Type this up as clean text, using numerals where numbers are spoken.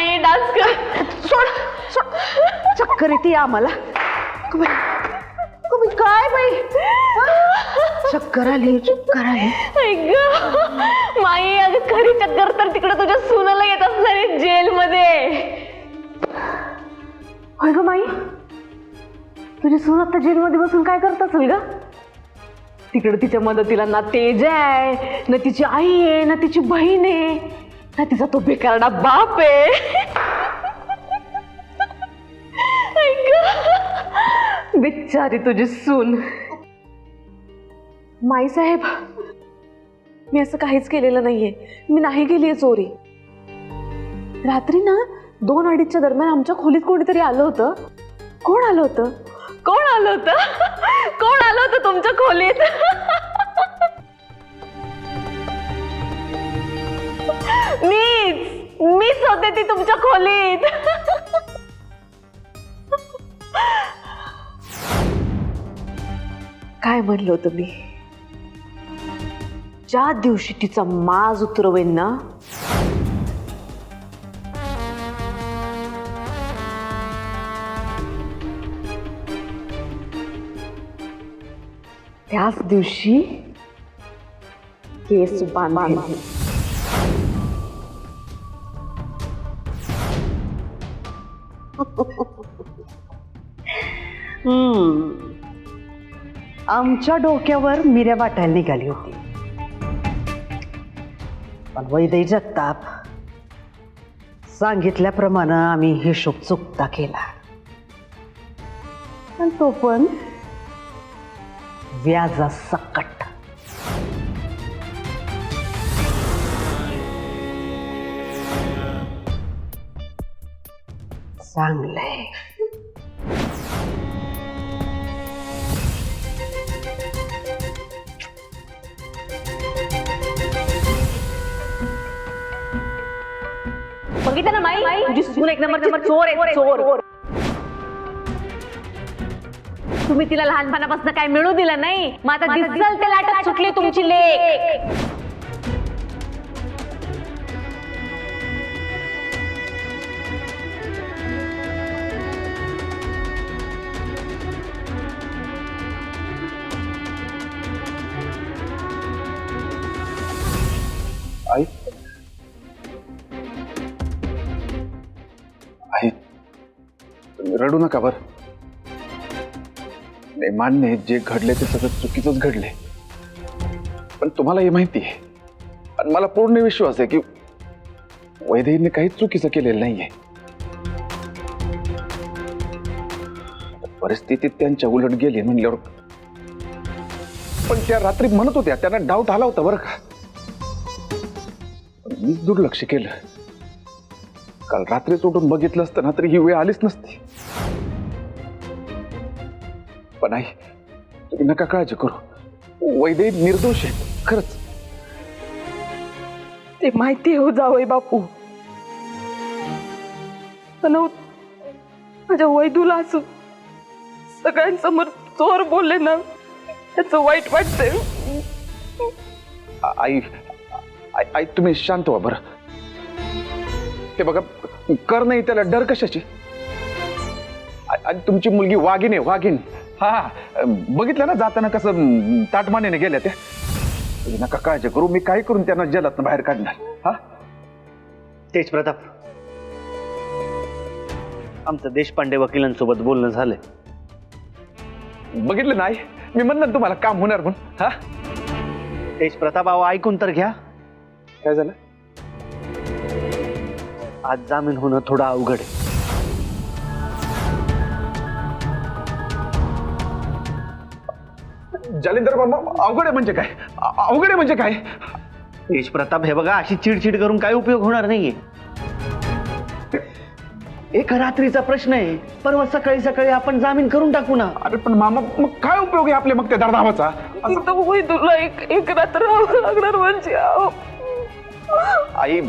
माई डान्स कर. सोड सोड. चक्कर येते आम्हाला. काय बाई चक्कर आली चक्कर आली. माई अगं खरी चक्कर तर तिकडे तुझ्या सुनाला येत असणार आहे जेलमध्ये. होय ग माई, तुझी सून आता जेलमध्ये बसून काय करत असेल ग? तिकडे तिच्या मदतीला ना तेज आहे, ना तिची आई आहे, ना तिची बहीण आहे, ना तिचा तो बेकारडा बाप आहे. बिचारी तुझी सून. माई साहेब, मी असं काहीच केलेलं नाहीये. मी नाही केलीये चोरी. रात्री ना 2-2:30च्या दरम्यान आमच्या खोलीत कोणीतरी आलं होतं. कोण आलं होतं? कोण आलं होतं? कोण आलं होतं तुमच्या खोलीत? मीच होते ती तुमच्या खोलीत. काय म्हणलं होतं मी? ज्या दिवशी तिचा माज उतरवेन ना, त्याच दिवशी केस बांधेन. आमच्या डोक्यावर मिऱ्या वाटायला निघाली होती, पण वैदई जगताप सांगितल्याप्रमाणे आम्ही हिशोब चुकता केला. पण तो पण व्याजा सकट. चांगलंय. बघितलं ना माई, तुझी सून एक नंबरची चोर आहे, चोर. तुम्ही तिला लहानपणापासून काय मिळू दिलं नाही, मग आता दिसल ते लाटत सुटली तुमची लेक. आई आई तुम्ही रडू नका बर. नाही मान्य आहे, जे घडले ते सगळं चुकीचंच घडले, पण तुम्हाला हे माहिती आहे आणि मला पूर्ण विश्वास आहे की वैदेहीने काहीच चुकीचं केलेलं नाहीये. परिस्थिती त्यांच्या उलट गेली म्हणल्यावर, पण त्या रात्री म्हणत होत्या त्यांना डाऊट आला होता बरं का. मी दुर्लक्ष केलं. काल रात्री उठून बघितलं असतं ना तरी ही वेळ आलीच नसती. पण आई तुम्ही नका काळजी करू, वैदेही निर्दोष आहे खरंच. ते माहिती हो जावई बापू, पण माझ्या वैदूला असं सगळ्यांसमोर चोर बोलले ना, त्याचं वाईट वाटतंय. आई आई तुम्ही शांत व्हा बरं. हे बघा, कर नाही त्याला डर कशाची. आणि तुमची मुलगी वाघीण आहे, वाघीण. हा बघितलं ना जाताना कसं ताटमानेने गेल्या त्या. नका काळजी करू, मी काय करून त्यांना जलातनं बाहेर काढणार. हा तेज प्रताप, आमचं देशपांडे वकिलांसोबत बोलणं झालंय. बघितलं नाही मी म्हणलं तुम्हाला काम होणार म्हणून. हा तेज प्रताप, अहो ऐकून तर घ्या. काय झालं? आज जामीन होणं थोडं अवघड आहे. जालिंदर मामा, अवघड आहे म्हणजे काय? अवघड आहे म्हणजे काय? तेज प्रताप, हे बघा, अशी चिडचिड करून काय उपयोग होणार नाहीये. एका रात्रीचा प्रश्न आहे, परवा सकाळी सकाळी आपण जामीन करून टाकू ना. अरे पण मामा, मग काय उपयोग आहे आपल्या मग त्या दरदावाचा? वैदूला एक रात्र राहावं लागणार म्हणजे. आई